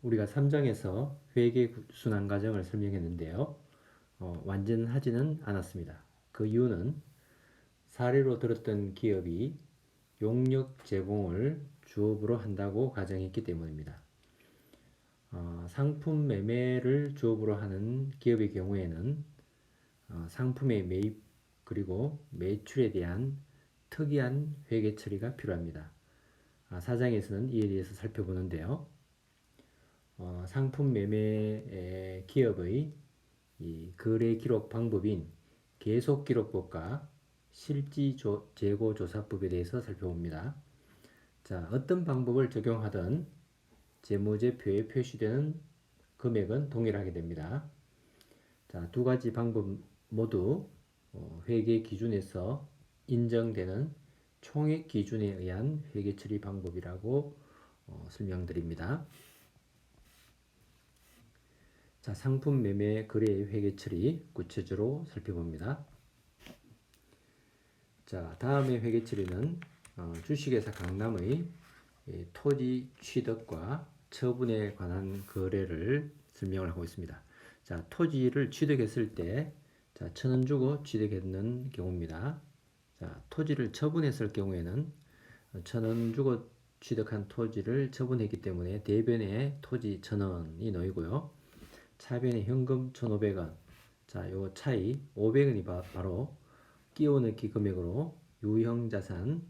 우리가 3장에서 회계 순환 과정을 설명했는데요. 완전하지는 않았습니다. 그 이유는 사례로 들었던 기업이 용역 제공을 주업으로 한다고 가정했기 때문입니다. 상품 매매를 주업으로 하는 기업의 경우에는 상품의 매입 그리고 매출에 대한 특이한 회계 처리가 필요합니다. 4장에서는 이에 대해서 살펴보는데요. 상품 매매 기업의 이 거래 기록 방법인 계속 기록법과 실지 재고 조사법에 대해서 살펴봅니다. 자, 어떤 방법을 적용하든 재무제표에 표시되는 금액은 동일하게 됩니다. 자, 두 가지 방법 모두 회계 기준에서 인정되는 총액 기준에 의한 회계 처리 방법이라고 설명드립니다. 자, 상품 매매 거래의 회계 처리 구체적으로 살펴봅니다. 자, 다음의 회계 처리는 주식회사 강남의 토지 취득과 처분에 관한 거래를 설명을 하고 있습니다. 자, 토지를 취득했을 때, 자, 1,000원 주고 취득했는 경우입니다. 자, 토지를 처분했을 경우에는 1,000원 주고 취득한 토지를 처분했기 때문에 대변에 토지 1,000원이 놓이고요. 차변에 현금 1,500원. 자, 요 차이 500원이 바로 끼워넣기 금액으로 유형자산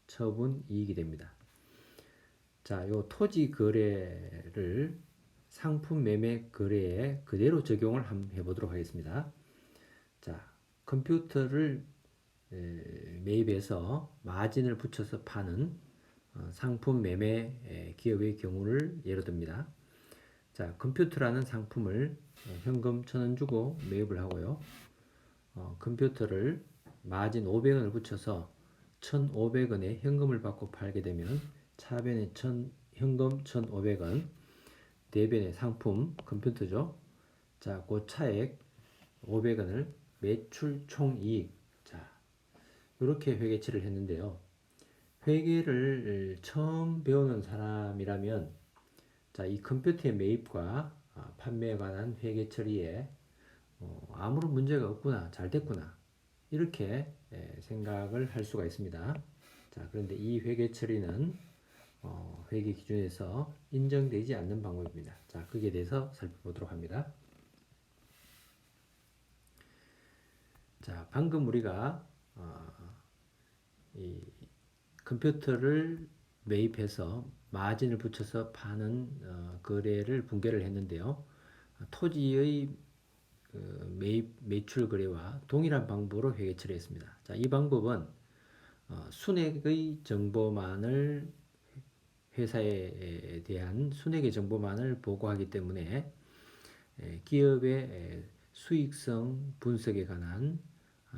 처분 이익이 됩니다. 자, 요 토지 거래를 상품 매매 거래에 그대로 적용을 한번 해보도록 하겠습니다. 자, 컴퓨터를 매입해서 마진을 붙여서 파는 상품 매매 기업의 경우를 예로 듭니다. 자, 컴퓨터라는 상품을 현금 1,000원 주고 매입을 하고요. 컴퓨터를 마진 500원을 붙여서 1,500원에 현금을 받고 팔게 되면 차변에 현금 1,500원, 대변에 상품 컴퓨터죠. 자, 그 차액 500원을 매출 총이익. 자, 이렇게 회계치를 했는데요. 회계를 처음 배우는 사람이라면 자, 이 컴퓨터의 매입과 판매에 관한 회계 처리에 아무런 문제가 없구나, 잘 됐구나 이렇게 생각을 할 수가 있습니다. 자, 그런데 이 회계 처리는 회계 기준에서 인정되지 않는 방법입니다. 자, 거기에 대해서 살펴보도록 합니다. 자, 방금 우리가 이 컴퓨터를 매입해서 마진을 붙여서 파는 거래를 분개를 했는데요. 토지의 매출 거래와 동일한 방법으로 회계 처리했습니다. 자, 이 방법은 순액의 정보만을 회사에 대한 순액의 정보만을 보고하기 때문에 기업의 수익성 분석에 관한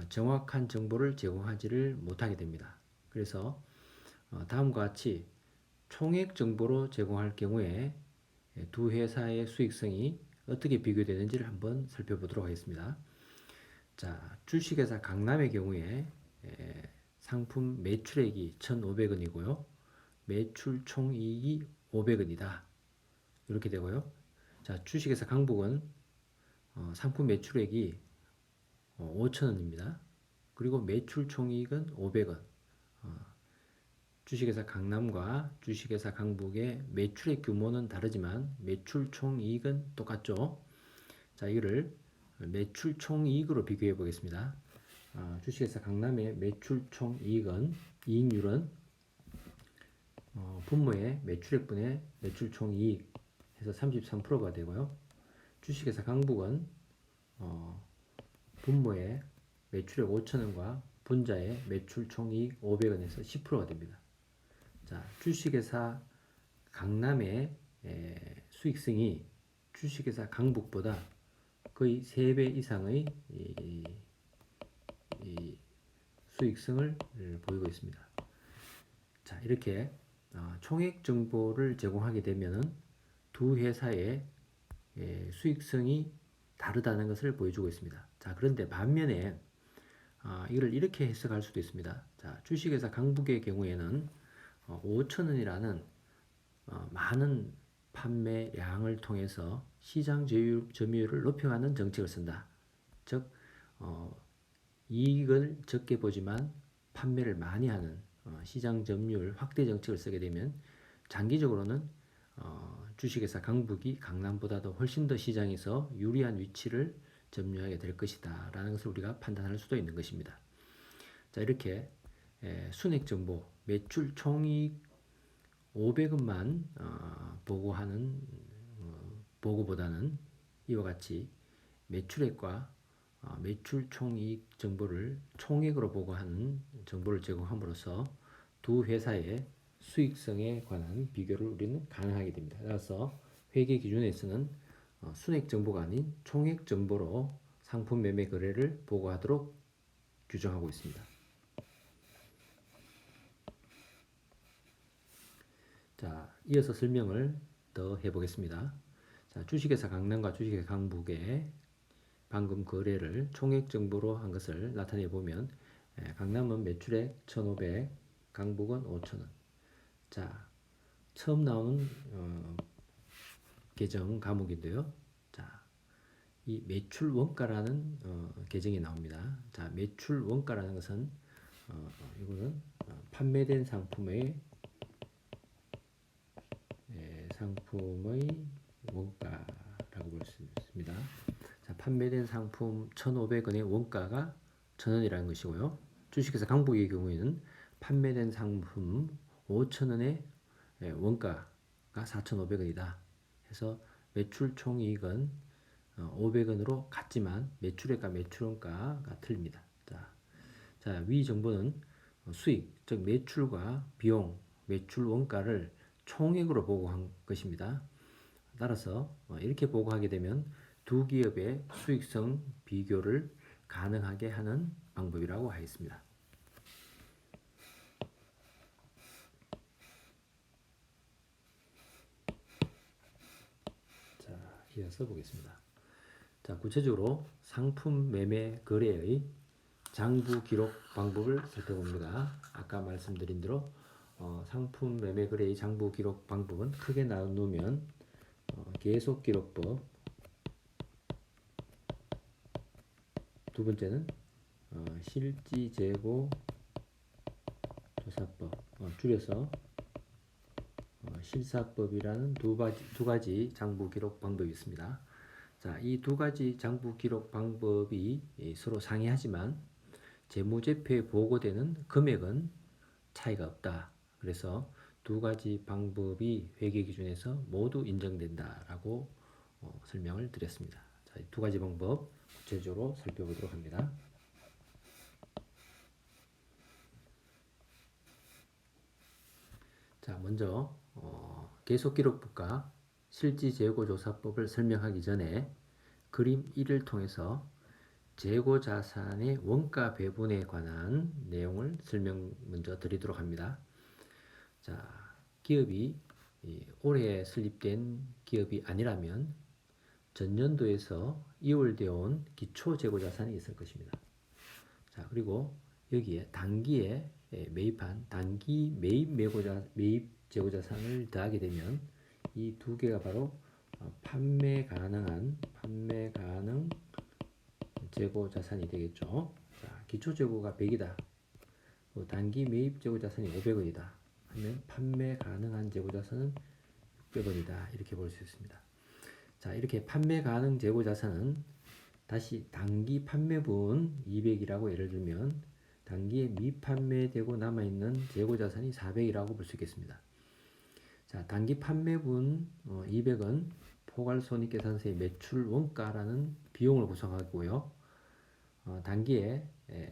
정확한 정보를 제공하지를 못하게 됩니다. 그래서 다음과 같이 총액 정보로 제공할 경우에 두 회사의 수익성이 어떻게 비교되는지를 한번 살펴보도록 하겠습니다. 자, 주식회사 강남의 경우에 상품 매출액이 1,500원이고요. 매출 총이익이 500원이다. 이렇게 되고요. 자, 주식회사 강북은 상품 매출액이 5,000원입니다. 그리고 매출 총이익은 500원. 주식회사 강남과 주식회사 강북의 매출의 규모는 다르지만 매출 총이익은 똑같죠. 자, 이거를 매출 총이익으로 비교해 보겠습니다. 주식회사 강남의 매출 총이익은 이익률은 분모의 매출액분의 매출 총이익 해서 33%가 되고요. 주식회사 강북은 분모의 매출액 5,000원과 분자의 매출 총이익 500원에서 10%가 됩니다. 자, 주식회사 강남의 수익성이 주식회사 강북보다 거의 3배 이상의 이 수익성을 보이고 있습니다. 자, 이렇게 총액 정보를 제공하게 되면은 두 회사의 수익성이 다르다는 것을 보여주고 있습니다. 자, 그런데 반면에 이걸 이렇게 해석할 수도 있습니다. 자, 주식회사 강북의 경우에는 5,000원이라는 많은 판매량을 통해서 시장 점유율을 높여가는 정책을 쓴다. 즉 이익을 적게 보지만 판매를 많이 하는 시장 점유율 확대 정책을 쓰게 되면 장기적으로는 주식회사 강북이 강남보다도 훨씬 더 시장에서 유리한 위치를 점유하게 될 것이다 라는 것을 우리가 판단할 수도 있는 것입니다. 자, 이렇게 순액 정보, 매출 총이익 500원만 보고하는 보고보다는 이와 같이 매출액과 매출 총이익 정보를 총액으로 보고하는 정보를 제공함으로써 두 회사의 수익성에 관한 비교를 우리는 가능하게 됩니다. 따라서 회계 기준에서는 순액 정보가 아닌 총액 정보로 상품 매매 거래를 보고하도록 규정하고 있습니다. 자, 이어서 설명을 더 해보겠습니다. 자, 주식회사 강남과 주식회사 강북의 방금 거래를 총액 정보로 한 것을 나타내 보면 강남은 매출액 1,500, 강북은 5,000원. 자, 처음 나오는 계정 과목인데요. 자, 이 매출 원가라는 계정이 나옵니다. 자, 매출 원가라는 것은 이거는 판매된 상품의 원가라고 볼 수 있습니다. 자, 판매된 상품 1,500원의 원가가 1,000원이라는 것이고요. 주식회사 강북의 경우에는 판매된 상품 5,000원의 원가가 4,500원이다. 해서 매출 총이익은 500원으로 같지만 매출액과 매출원가가 틀립니다. 자, 위 정보는 수익, 즉 매출과 비용, 매출 원가를 총액으로 보고한 것입니다. 따라서 이렇게 보고하게 되면 두 기업의 수익성 비교를 가능하게 하는 방법이라고 하겠습니다. 자, 이어서 보겠습니다. 자, 구체적으로 상품 매매 거래의 장부 기록 방법을 살펴봅니다. 아까 말씀드린 대로 상품 매매 거래의 장부 기록 방법은 크게 나누면 계속 기록법, 두 번째는 실지 재고 조사법, 줄여서 실사법이라는 두 가지 장부 기록 방법이 있습니다. 자, 이 두 가지 장부 기록 방법이 서로 상이하지만 재무제표에 보고되는 금액은 차이가 없다. 그래서 두 가지 방법이 회계 기준에서 모두 인정된다라고 설명을 드렸습니다. 자, 두 가지 방법 구체적으로 살펴보도록 합니다. 자, 먼저 계속기록법과 실지재고조사법을 설명하기 전에 그림 1을 통해서 재고자산의 원가 배분에 관한 내용을 먼저 드리도록 합니다. 자, 기업이 올해 설립된 기업이 아니라면 전년도에서 이월되어 온 기초재고자산이 있을 것입니다. 자, 그리고 여기에 단기에 매입한 단기 매입 재고자산을 더하게 되면 이 두 개가 바로 판매 가능 재고자산이 되겠죠. 자, 기초재고가 100이다. 단기 매입 재고자산이 500원이다. 하면 판매 가능한 재고자산은 600원이다. 이렇게 볼 수 있습니다. 자, 이렇게 판매 가능 재고자산은 다시 단기 판매분 200이라고 예를 들면 단기에 미판매되고 남아있는 재고자산이 400이라고 볼 수 있겠습니다. 자, 단기 판매분 200은 포괄손익계산서의 매출 원가라는 비용을 구성하고요. 단기에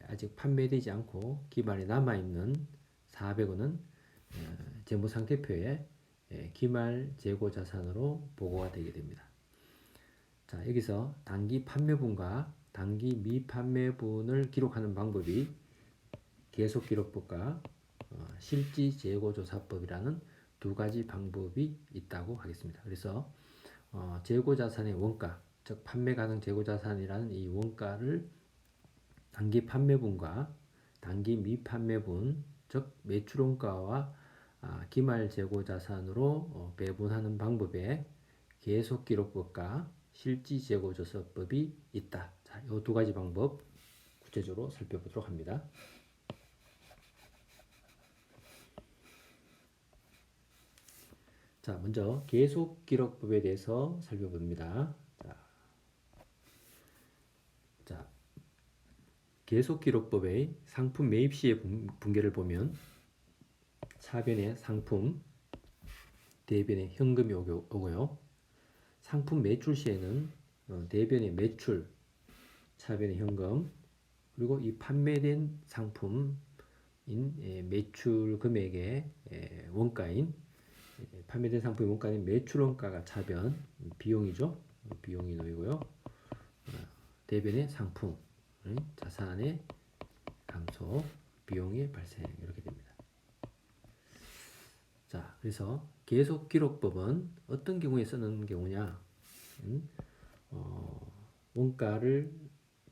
아직 판매되지 않고 기말에 남아있는 400원은 재무상태표에 기말 재고자산으로 보고가 되게 됩니다. 자, 여기서 단기 판매분과 단기 미판매분을 기록하는 방법이 계속기록법과 실지재고조사법이라는 두 가지 방법이 있다고 하겠습니다. 그래서 재고자산의 원가, 즉 판매 가능 재고자산이라는 이 원가를 단기 판매분과 단기 미판매분, 즉 매출원가와 기말 재고 자산으로 배분하는 방법에 계속기록법과 실지재고조사법이 있다. 자, 이 두 가지 방법 구체적으로 살펴보도록 합니다. 자, 먼저 계속기록법에 대해서 살펴봅니다. 자, 계속기록법의 상품 매입 시의 분계를 보면 차변에 상품, 대변에 현금이 오고요. 상품 매출 시에는 대변에 매출, 차변에 현금, 그리고 이 판매된 상품인 매출 금액의 원가인 판매된 상품의 원가인 매출 원가가 차변 비용이죠. 비용이 놓이고요. 대변의 상품 자산의 감소 비용의 발생 이렇게 됩니다. 자, 그래서 계속기록법은 어떤 경우에 쓰는 경우냐? 원가를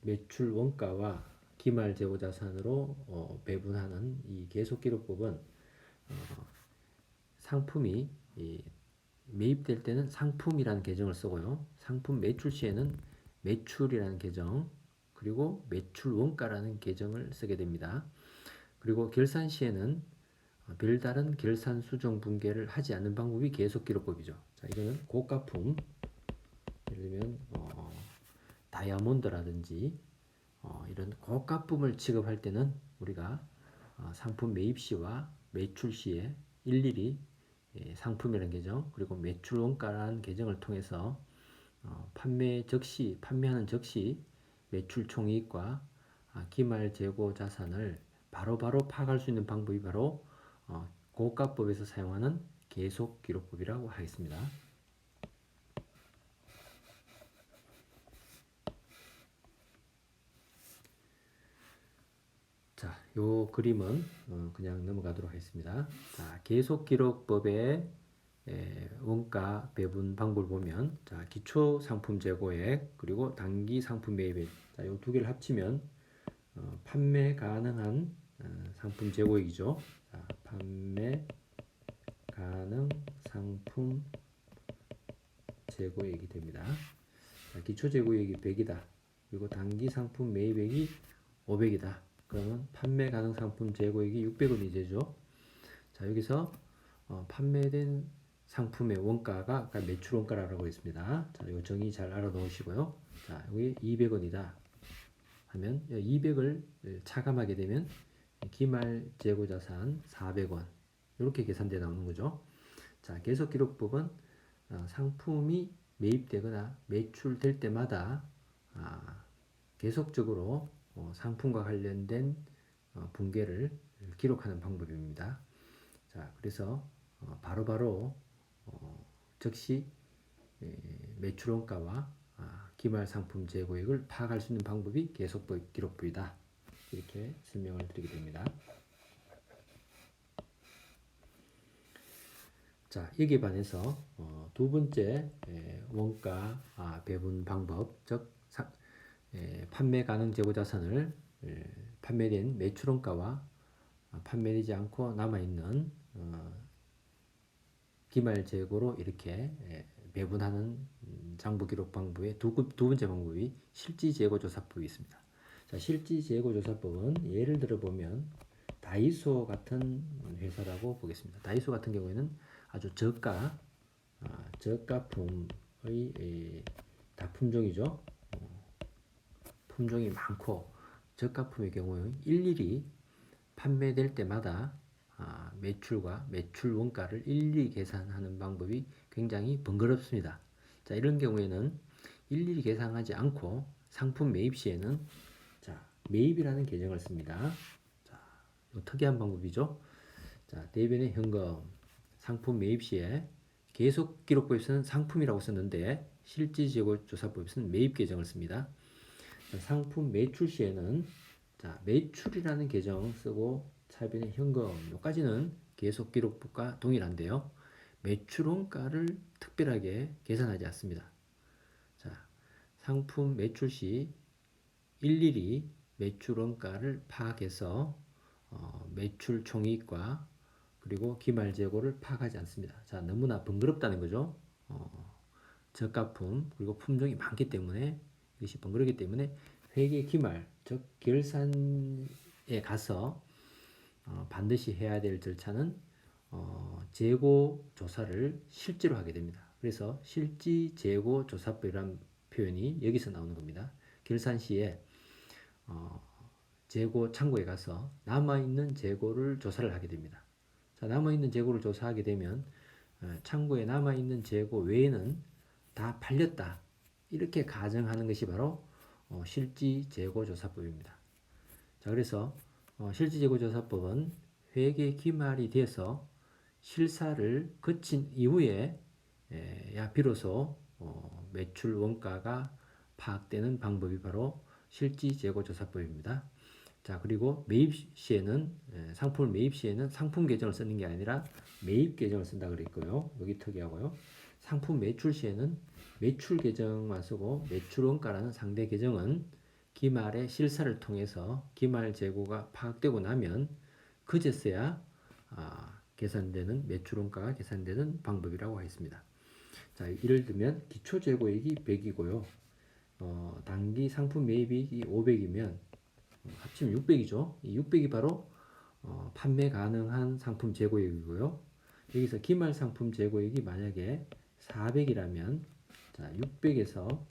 매출 원가와 기말 재고 자산으로 배분하는 이 계속기록법은 상품이 매입될 때는 상품이라는 계정을 쓰고요. 상품 매출 시에는 매출이라는 계정, 그리고 매출 원가라는 계정을 쓰게 됩니다. 그리고 결산 시에는 별다른 결산 수정 분계를 하지 않는 방법이 계속기록법이죠. 자, 이거는 고가품, 예를 들면 다이아몬드라든지 이런 고가품을 취급할 때는 우리가 상품 매입 시와 매출 시에 일일이 상품이라는 계정, 그리고 매출 원가라는 계정을 통해서 판매하는 즉시 매출 총이익과 기말 재고 자산을 바로바로 파악할 수 있는 방법이 바로 고가법에서 사용하는 계속기록법이라고 하겠습니다. 자, 요 그림은 그냥 넘어가도록 하겠습니다. 자, 계속기록법의 원가 배분 방법을 보면, 자, 기초 상품 재고액 그리고 단기 상품 매입액, 자, 요 두 개를 합치면 판매 가능한 상품 재고액이죠. 자, 판매 가능 상품 재고액이 됩니다. 자, 기초 재고액이 100이다. 그리고 단기 상품 매입액이 500이다. 그러면 판매 가능 상품 재고액이 600원이 되죠. 자, 여기서 판매된 상품의 원가가 아까 매출 원가라고 했습니다. 자, 이거 정의 잘 알아놓으시고요. 자, 여기 200원이다 하면 200을 차감하게 되면 기말 재고 자산 400원 이렇게 계산되어 나오는 거죠. 자, 계속기록법은 상품이 매입되거나 매출될 때마다 계속적으로 상품과 관련된 분계를 기록하는 방법입니다. 자, 그래서 바로바로 즉시 매출 원가와 기말 상품 재고액을 파악할 수 있는 방법이 계속기록법이다. 이렇게 설명을 드리게 됩니다. 자, 여기에 반해서 두 번째 원가 배분 방법, 즉 판매 가능 재고 자산을 판매된 매출 원가와 판매되지 않고 남아있는 기말 재고로 이렇게 배분하는 장부기록 방법의 두 번째 방법이 실지재고조사법이 있습니다. 자, 실지재고조사법은 예를 들어 보면 다이소 같은 회사라고 보겠습니다. 다이소 같은 경우에는 아주 저가품의 다 품종이죠. 품종이 많고 저가품의 경우에 일일이 판매될 때마다 매출과 매출 원가를 일일이 계산하는 방법이 굉장히 번거롭습니다. 자, 이런 경우에는 일일이 계산하지 않고 상품 매입 시에는 자, 매입이라는 계정을 씁니다. 자, 특이한 방법이죠. 자, 대변의 현금 상품 매입 시에 계속기록법에서는 상품이라고 썼는데 실지재고조사법에서는 매입 계정을 씁니다. 자, 상품 매출 시에는 자, 매출이라는 계정 쓰고 차변의 현금 여기까지는 계속기록법과 동일한데요. 매출 원가를 특별하게 계산하지 않습니다. 자, 상품 매출 시 일일이 매출 원가를 파악해서 매출 총이익과 그리고 기말 재고를 파악하지 않습니다. 자, 너무나 번거롭다는 거죠. 저가품 그리고 품종이 많기 때문에 이것이 번거롭기 때문에 회계 기말 즉 결산에 가서 반드시 해야 될 절차는 재고 조사를 실제로 하게 됩니다. 그래서 실지 재고 조사법이라는 표현이 여기서 나오는 겁니다. 결산 시에 재고 창고에 가서 남아있는 재고를 조사를 하게 됩니다. 자, 남아있는 재고를 조사하게 되면 창고에 남아있는 재고 외에는 다 팔렸다. 이렇게 가정하는 것이 바로 실지 재고 조사법입니다. 자, 그래서 실지 재고 조사법은 회계 기말이 돼서 실사를 거친 이후에 야 비로소 매출 원가가 파악되는 방법이 바로 실지 재고 조사법입니다. 자, 그리고 매입 시에는 상품을 매입 시에는 상품 계정을 쓰는 게 아니라 매입 계정을 쓴다 그랬고요. 여기 특이하고요. 상품 매출 시에는 매출 계정만 쓰고 매출 원가라는 상대 계정은 기말의 실사를 통해서 기말 재고가 파악되고 나면 그제서야 계산되는 매출 원가가 계산되는 방법이라고 하겠습니다. 자, 예를 들면 기초 재고액이 100이고요. 단기 상품 매입이 500이면 합치면 600이죠. 이 600이 바로 판매 가능한 상품 재고액이고요. 여기서 기말 상품 재고액이 만약에 400이라면 자, 600에서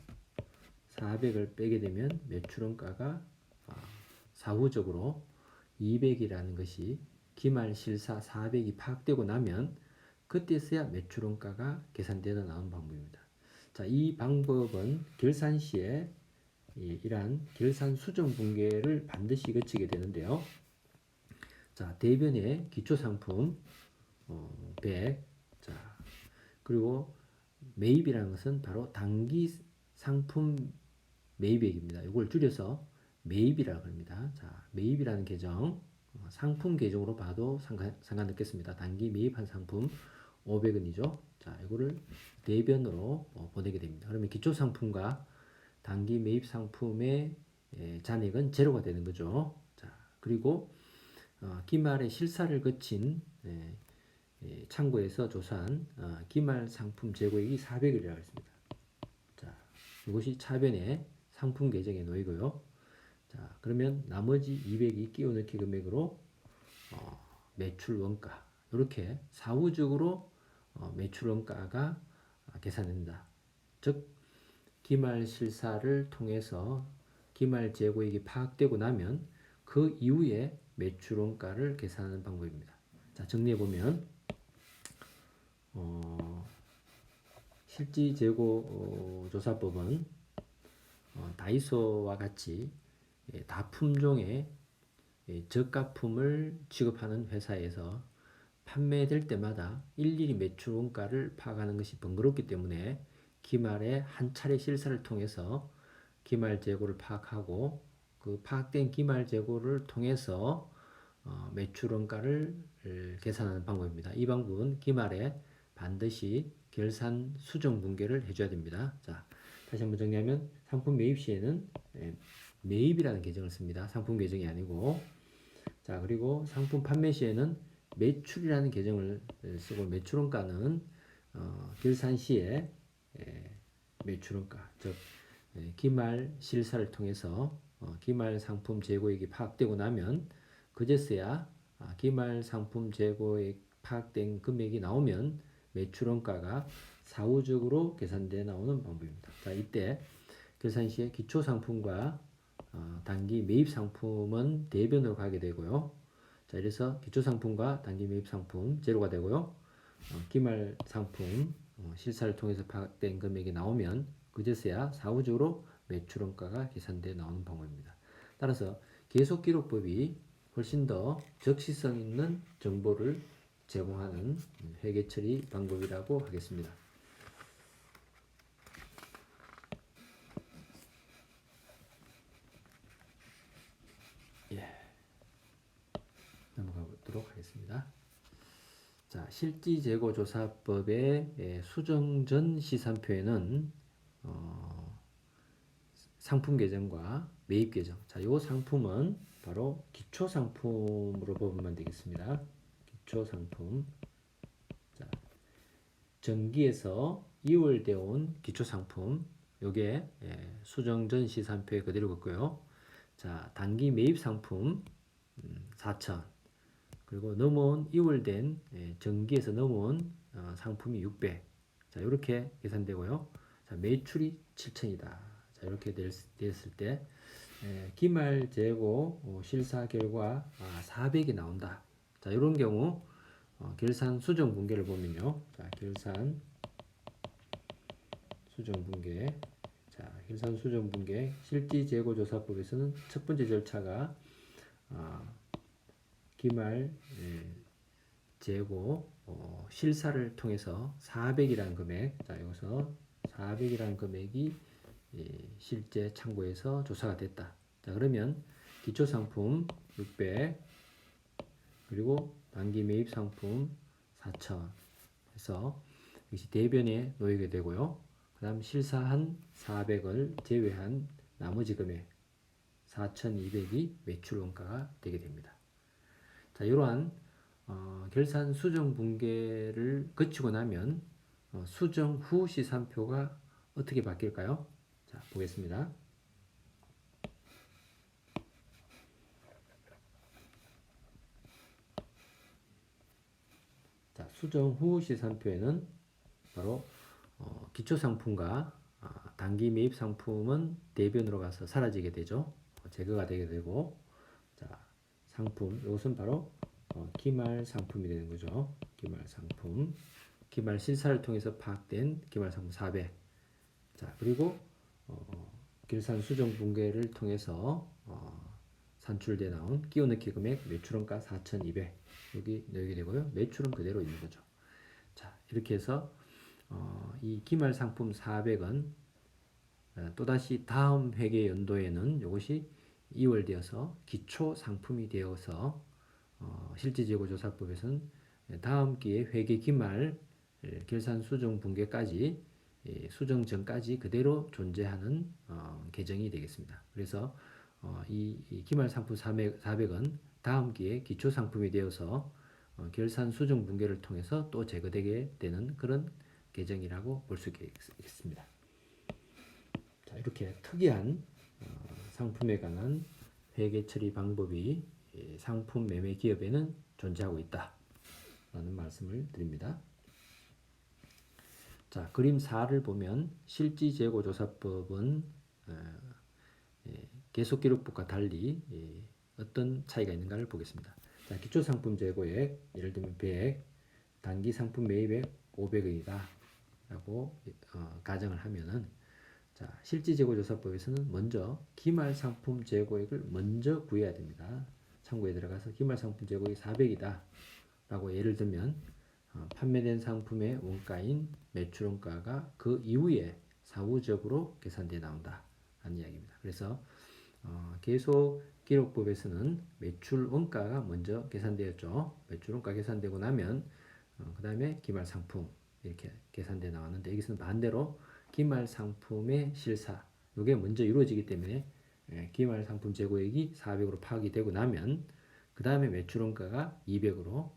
400을 빼게 되면 매출원가가 사후적으로 200이라는 것이 기말 실사 400이 파악되고 나면 그때서야 매출원가가 계산되어 나오는 방법입니다. 자, 이 방법은 결산 시에 이러한 결산 수정 분계를 반드시 거치게 되는데요. 자, 대변의 기초 상품 100. 자, 그리고 매입이라는 것은 바로 단기 상품 매입액입니다. 이걸 줄여서 매입이라고 합니다. 자, 매입이라는 계정 상품 계정으로 봐도 상관없겠습니다. 단기 매입한 상품 500원이죠. 자, 이거를 대변으로 보내게 됩니다. 그러면 기초 상품과 단기 매입 상품의 잔액은 제로가 되는 거죠. 자, 그리고 기말의 실사를 거친 창고에서 조사한 기말 상품 재고액이 400원이라고 했습니다. 자, 이것이 차변의 상품 계정에 놓이고요. 자, 그러면 나머지 200이 끼워 넣기 금액으로 매출 원가 이렇게 사후적으로 매출 원가가 계산됩니다. 즉 기말 실사를 통해서 기말 재고액이 파악되고 나면 그 이후에 매출 원가를 계산하는 방법입니다. 자, 정리해 보면 실지 재고 조사법은 다이소와 같이 다품종의 저가품을 취급하는 회사에서 판매될 때마다 일일이 매출 원가를 파악하는 것이 번거롭기 때문에 기말에 한 차례 실사를 통해서 기말 재고를 파악하고 그 파악된 기말 재고를 통해서 매출 원가를 계산하는 방법입니다. 이 방법은 기말에 반드시 결산 수정 분계를 해줘야 됩니다. 자, 다시 한번 정리하면 상품 매입 시에는 매입이라는 계정을 씁니다. 상품 계정이 아니고. 자, 그리고 상품 판매 시에는 매출이라는 계정을 쓰고 매출원가는 결산 시에 매출원가 즉 기말 실사를 통해서 기말 상품 재고액이 파악되고 나면 그제서야 기말 상품 재고액 파악된 금액이 나오면 매출원가가 사후적으로 계산돼 나오는 방법입니다. 자, 이때 결산 시에 기초 상품과 단기 매입 상품은 대변으로 가게 되고요. 자, 이래서 기초 상품과 단기 매입 상품 제로가 되고요. 기말 상품 실사를 통해서 파악된 금액이 나오면 그제서야 사후적으로 매출원가가 계산돼 나오는 방법입니다. 따라서 계속기록법이 훨씬 더 적시성 있는 정보를 제공하는 회계처리 방법이라고 하겠습니다. 넘어가 보도록 하겠습니다. 자, 실지재고조사법의 수정 전 시산표에는 상품 계정과 매입 계정. 자, 요 상품은 바로 기초 상품으로 보면 되겠습니다. 기초 상품. 자, 전기에서 이월되어 온 기초 상품. 요게 수정 전 시산표에 그대로 긋고요. 자, 단기 매입 상품 4천. 그리고 넘어온 이월된 전기에서 넘어온 상품이 600. 자, 이렇게 계산되고요. 자, 매출이 7천이다. 자, 이렇게 됐을 때 기말 재고 실사 결과 400이 나온다. 자, 이런 경우 결산 수정 분계를 보면요. 자, 결산 수정 분계. 자, 결산 수정 분계 실지 재고 조사법에서는 첫 번째 절차가 기말 재고 실사를 통해서 400이라는 금액. 자, 여기서 400이라는 금액이 실제 창고에서 조사가 됐다. 자, 그러면 기초 상품 600 그리고 단기 매입 상품 4천 해서 이것이 대변에 놓이게 되고요. 그 다음 실사한 400을 제외한 나머지 금액 4,200이 매출 원가가 되게 됩니다. 자, 이러한 결산 수정 분계를 거치고 나면 수정 후 시산표가 어떻게 바뀔까요? 자, 보겠습니다. 자, 수정 후 시산표에는 바로 기초 상품과 단기 매입 상품은 대변으로 가서 사라지게 되죠. 제거가 되게 되고, 자, 상품, 이것은 바로 기말 상품이 되는 거죠. 기말 상품. 기말 실사를 통해서 파악된 기말 상품 400. 자, 그리고 결산 수정 분계를 통해서 산출돼 나온 끼워 넣기 금액 매출원가 4,200. 여기 넣게 되고요. 매출은 그대로 있는 거죠. 자, 이렇게 해서 이 기말 상품 400은 또다시 다음 회계 연도에는 이것이 이월되어서 기초 상품이 되어서 실질재고조사법에서는 다음 기회 회계 기말 결산 수정 분계까지 수정 전까지 그대로 존재하는 계정이 되겠습니다. 그래서 이 기말 상품 400은 다음 기회 기초 상품이 되어서 결산 수정 분계를 통해서 또 제거되게 되는 그런 계정이라고 볼 수 있겠습니다. 자, 이렇게 특이한 상품에 관한 회계 처리 방법이 상품 매매 기업에는 존재하고 있다 라는 말씀을 드립니다. 자, 그림 4를 보면 실지재고조사법은 계속기록법과 달리 어떤 차이가 있는가를 보겠습니다. 자, 기초상품 재고액 예를 들면 100, 단기 상품 매입액 500원이다 라고 가정을 하면은, 자, 실지재고조사법에서는 먼저 기말상품 재고액을 먼저 구해야 됩니다. 창고에 들어가서 기말상품 재고액이 400이다 라고 예를 들면 판매된 상품의 원가인 매출원가가 그 이후에 사후적으로 계산되어 나온다 라는 이야기입니다. 그래서 계속 기록법에서는 매출원가가 먼저 계산되었죠. 매출원가 계산되고 나면 그 다음에 기말상품 이렇게 계산되어 나왔는데, 여기서는 반대로 기말상품의 실사 이게 먼저 이루어지기 때문에 기말상품 재고액이 400으로 파악이 되고 나면 그 다음에 매출원가가 200으로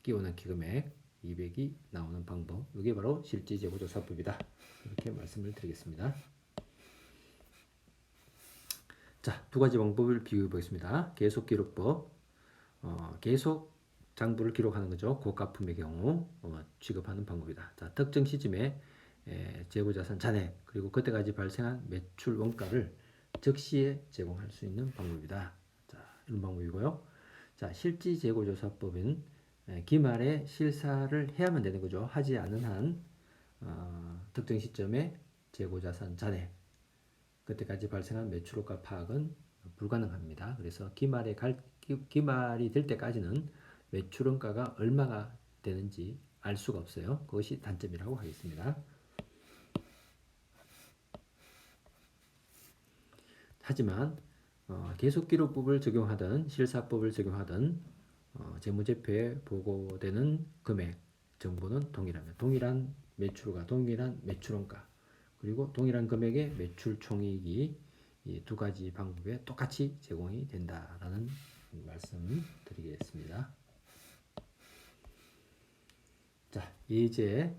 끼워넣기 금액 200이 나오는 방법, 이게 바로 실지재고조사법이다 이렇게 말씀을 드리겠습니다. 자, 두 가지 방법을 비교해 보겠습니다. 계속기록법, 계속 장부를 기록하는 거죠. 고가품의 경우 취급하는 방법이다. 자, 특정 시점에 재고자산 잔액 그리고 그때까지 발생한 매출 원가를 즉시에 제공할 수 있는 방법이다. 자, 이런 방법이고요. 자, 실지재고조사법은 기말에 실사를 해야만 되는 거죠. 하지 않는 한 특정 시점에 재고자산 잔액 그때까지 발생한 매출원가 파악은 불가능합니다. 그래서 기말이 될 때까지는 매출원가가 얼마가 되는지 알 수가 없어요. 그것이 단점이라고 하겠습니다. 하지만 계속기록법을 적용하든 실사법을 적용하든 재무제표에 보고되는 금액 정보는 동일합니다. 동일한 매출과 동일한 매출원가 그리고 동일한 금액의 매출 총이익이 이 두 가지 방법에 똑같이 제공이 된다라는 말씀 드리겠습니다. 예제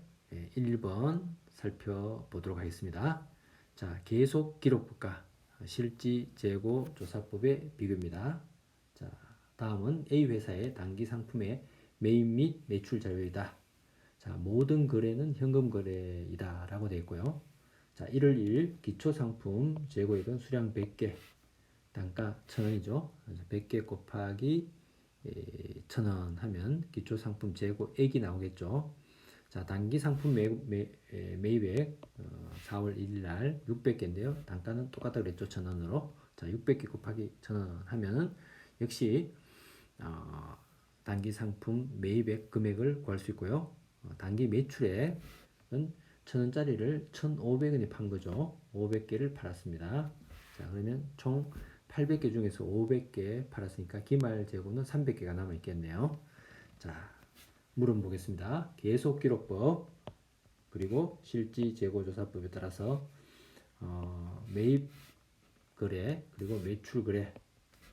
1번 살펴보도록 하겠습니다. 자, 계속 기록부가 실지 재고 조사법의 비교입니다. 자, 다음은 A 회사의 단기 상품의 매입 및 매출 자료이다. 자, 모든 거래는 현금 거래이다 라고 되어 있고요. 자, 1월 1일 기초 상품 재고액은 수량 100개, 단가 1,000원이죠. 100개 곱하기 1,000원 하면 기초 상품 재고액이 나오겠죠. 자, 단기 상품 매입액 4월 1일 날 600개인데요. 단가는 똑같다고 그랬죠. 1,000원으로. 자, 600개 곱하기 1,000원 하면은 역시 단기 상품 매입액 금액을 구할 수 있고요. 단기 매출액은 1,000원짜리를 1,500원에 판 거죠. 500개를 팔았습니다. 자, 그러면 총 800개 중에서 500개 팔았으니까 기말 재고는 300개가 남아 있겠네요. 자, 물어보겠습니다. 계속기록법 그리고 실지재고조사법에 따라서 매입 거래 그리고 매출 거래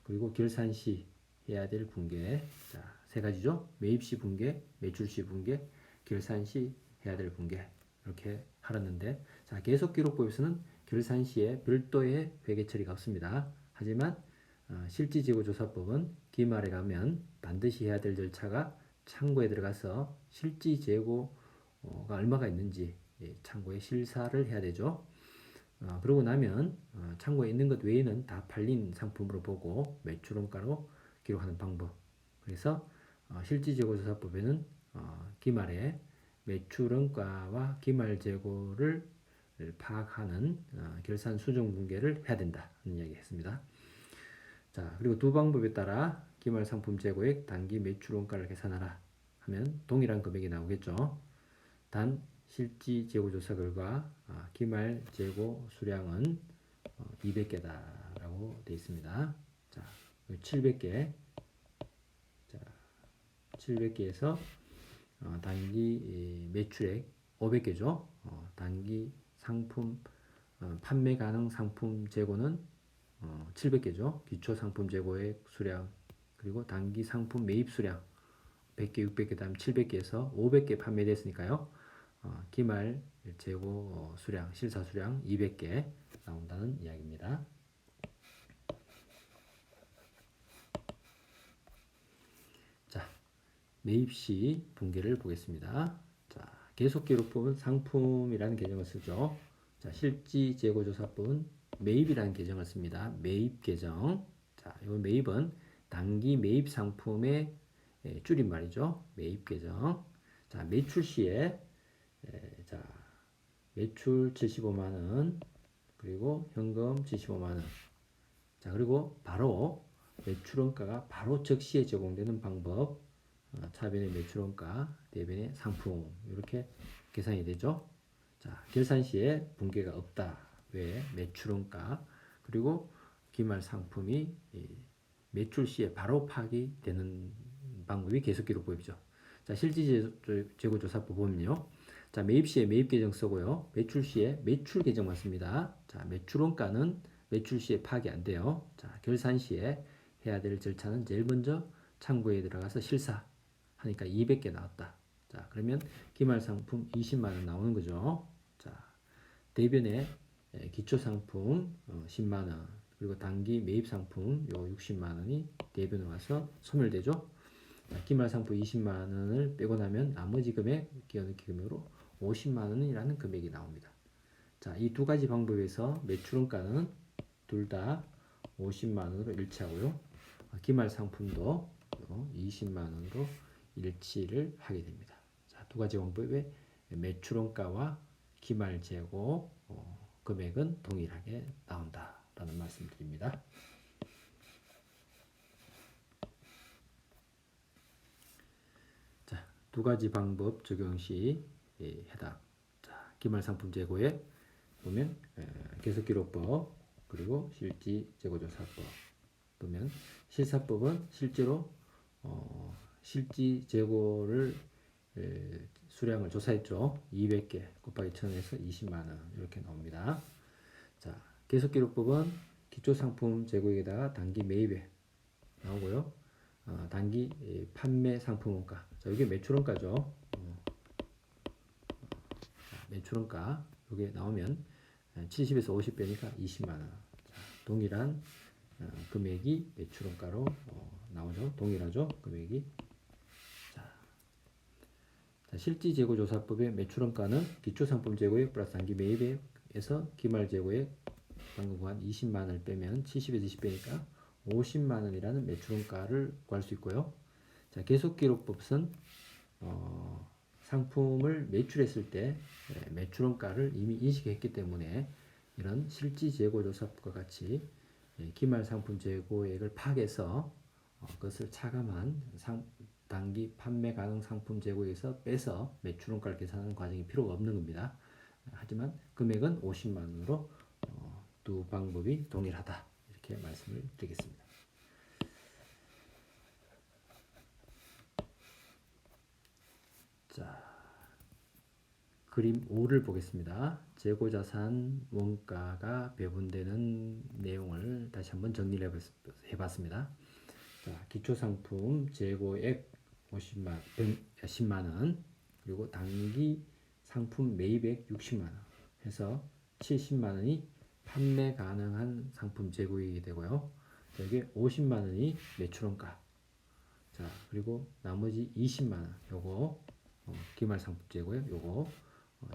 그리고 결산 시 해야 될 분계, 자, 세 가지죠. 매입 시 분계, 매출 시 분계, 결산 시 해야 될 분계, 이렇게 하였는데, 자, 계속기록법에서는 결산 시에 별도의 회계 처리가 없습니다. 하지만 실지재고조사법은 기말에 가면 반드시 해야 될 절차가 창고에 들어가서 실지 재고가 얼마가 있는지 창고에 실사를 해야 되죠. 그러고 나면 창고에 있는 것 외에는 다 팔린 상품으로 보고 매출원가로 기록하는 방법. 그래서 실지재고조사법에는 기말에 매출원가와 기말 재고를 파악하는 결산 수정 분계를 해야 된다 는 이야기 했습니다. 자, 그리고 두 방법에 따라 기말 상품 재고액 단기 매출 원가를 계산하라 하면 동일한 금액이 나오겠죠. 단 실지 재고 조사 결과 기말 재고 수량은 200개다라고 되어 있습니다. 자, 700개. 자, 700개에서 단기 매출액 500개죠. 단기 상품 판매 가능 상품 재고는 700개죠. 기초 상품 재고액 수량 그리고 단기 상품 매입 수량 100개, 600개 다음 700개에서 500개 판매됐으니까요. 기말 재고 수량, 실사 수량 200개 나온다는 이야기입니다. 자, 매입 시 분계를 보겠습니다. 자, 계속기록법은 상품이라는 개념을 쓰죠. 자, 실지 재고 조사법은 매입이라는 계정을 씁니다. 매입 계정. 자, 이 매입은 단기 매입 상품의 줄임말이죠. 매입 계정. 자, 매출 시에 자, 매출 75만 원 그리고 현금 75만 원. 자, 그리고 바로 매출원가가 바로 즉시에 적용되는 방법. 차변의 매출원가, 대변의 상품 이렇게 계산이 되죠. 자, 결산 시에 분계가 없다. 왜? 매출원가 그리고 기말 상품이 매출 시에 바로 파악이 되는 방법이 계속기록법이죠. 자, 실지재고조사법 보면요. 자, 매입 시에 매입 계정 쓰고요. 매출 시에 매출 계정만 씁니다. 자, 매출원가는 매출 시에 파악이 안 돼요. 자, 결산 시에 해야 될 절차는 제일 먼저 창고에 들어가서 실사 하니까 200개 나왔다. 자, 그러면 기말 상품 20만 원 나오는 거죠. 자, 대변에 기초 상품 10만 원 그리고 단기 매입 상품 요 60만 원이 대변으로 와서 소멸되죠. 자, 기말 상품 20만 원을 빼고 나면 나머지 금액 끼어넣기 금액으로 50만 원이라는 금액이 나옵니다. 자, 이 두 가지 방법에서 매출원가는 둘 다 50만 원으로 일치하고요. 기말 상품도 20만 원으로 일치를 하게 됩니다. 자, 두 가지 방법의 매출원가와 기말 재고 금액은 동일하게 나온다라는 말씀드립니다. 자, 두 가지 방법 적용 시 해당. 자, 기말 상품 재고에 보면 계속기록법 그리고 실지 재고조사법 보면 실사법은 실제로 실지 재고를 수량을 조사했죠. 200개 곱하기 1000에서 20만 원 이렇게 나옵니다. 자, 계속기록법은 기초상품 재고액에다가 단기 매입액 나오고요. 단기 판매 상품 원가. 자, 이게 매출원가죠. 매출원가 이게 나오면 70에서 50 빼니까 20만 원. 동일한 금액이 매출원가로 나오죠. 동일하죠. 금액이. 자, 실지재고조사법의 매출원가는 기초상품 재고액 플러스 단기 매입액에서 기말 재고액 방금 구한 20만 원을 빼면 70에서 20 빼니까 50만 원이라는 매출원가를 구할 수 있고요. 자, 계속기록법은 상품을 매출했을 때 매출원가를 이미 인식했기 때문에 이런 실지재고조사법과 같이 기말 상품 재고액을 파악해서 그것을 차감한 단기 판매 가능 상품 재고에서 빼서 매출원가를 계산하는 과정이 필요가 없는 겁니다. 하지만 금액은 50만 원으로 두 방법이 동일하다. 이렇게 말씀을 드리겠습니다. 자, 그림 5를 보겠습니다. 재고자산 원가가 배분되는 내용을 다시 한번 정리를 해봤습니다. 자, 기초상품 재고액 10만 원, 그리고 단기 상품 매입액 60만 원 해서 70만 원이 판매 가능한 상품 재고액이 되고요. 여기 50만 원이 매출원가. 자, 그리고 나머지 20만 원 요거 기말 상품 재고액 요거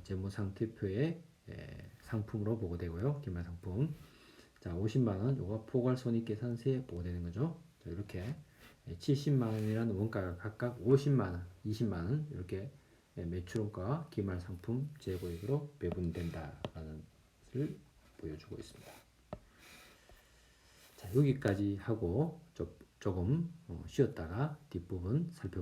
재무상태표의 상품으로 보고되고요. 기말 상품. 자, 50만 원 요거 포괄손익계산서에 보고되는 거죠. 자, 이렇게 70만 원이라는 원가가 각각 50만 원, 20만 원 이렇게 매출원가와 기말 상품 재고액으로 배분된다라는 것을 보여주고 있습니다. 자, 여기까지 하고 조금 쉬었다가 뒷부분 살펴보겠습니다.